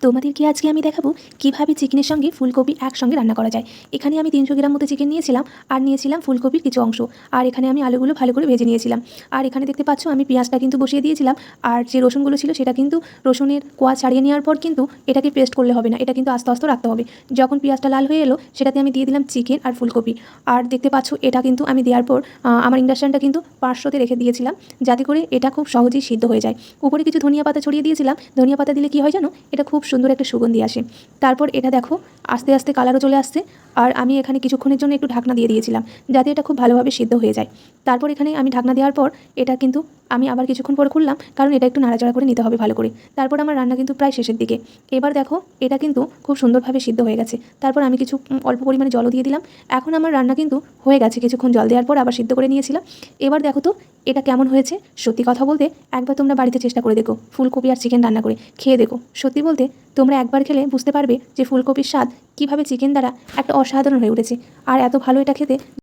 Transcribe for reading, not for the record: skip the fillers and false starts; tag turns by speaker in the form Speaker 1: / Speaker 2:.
Speaker 1: তোমাদেরকে আজকে আমি দেখাবো কিভাবে চিকেনের সঙ্গে ফুলকপি একসঙ্গে রান্না করা যায়। এখানে আমি 300 গ্রাম মতো চিকেন নিয়েছিলাম আর নিয়েছিলাম ফুলকপির কিছু অংশ। আর এখানে আমি আলুগুলো ভালো করে ভেজে নিয়েছিলাম। আর এখানে দেখতে পাচ্ছ আমি পেঁয়াজটা কিন্তু বসিয়ে দিয়েছিলাম। আর যে রসুনগুলো ছিল সেটা কিন্তু রসুনের কোয়া ছাড়িয়ে নেওয়ার পর কিন্তু এটাকে পেস্ট করলে হবে না, এটা কিন্তু আস্তে আস্তে রাখতে হবে। যখন পেঁয়াজটা লাল হয়ে এলো সেটাতে আমি দিয়ে দিলাম চিকেন আর ফুলকপি। আর দেখতে পাচ্ছ এটা কিন্তু আমি দেওয়ার পর আমার ইন্ডাকশানটা কিন্তু 500-তে রেখে দিয়েছিলাম, যাতে করে এটা খুব সহজেই সিদ্ধ হয়ে যায়। উপরে কিছু ধনিয়া পাতা ছড়িয়ে দিয়েছিলাম। ধনিয়া পাতা দিলে কি হয় জানো, এটা খুব সুন্দর একটা সুগন্ধি আসে। তারপর এটা দেখো আস্তে আস্তে কালারও চলে আসছে। আর আমি এখানে কিছুক্ষণের জন্য একটু ঢাকনা দিয়ে দিয়েছিলাম, যাতে এটা খুব ভালোভাবে সিদ্ধ হয়ে যায়। তারপর এখানে আমি ঢাকনা দেওয়ার পর এটা কিন্তু আমি আবার কিছুক্ষণ পর খুললাম, কারণ এটা একটু নাড়াচাড়া করে নিতে হবে ভালো করে। তারপর আমার রান্না কিন্তু প্রায় শেষের দিকে। এবার দেখো এটা কিন্তু খুব সুন্দরভাবে সিদ্ধ হয়ে গেছে। তারপর আমি কিছু অল্প পরিমাণে জলও দিয়ে দিলাম। এখন আমার রান্না কিন্তু হয়ে গেছে, কিছুক্ষণ জল দেওয়ার পর আবার সিদ্ধ করে নিয়েছিলাম। এবার দেখো তো এটা কেমন হয়েছে। সত্যি কথা বলতে একবার তোমরা বাড়িতে চেষ্টা করে দেখো, ফুলকপি আর চিকেন রান্না করে খেয়ে দেখো। সত্যি বলতে তোমরা একবার খেলে বুঝতে পারবে যে ফুলকপির স্বাদ কীভাবে চিকেন দ্বারা একটা অসাধারণ হয়ে উঠেছে। আর এত ভালো এটা খেতে।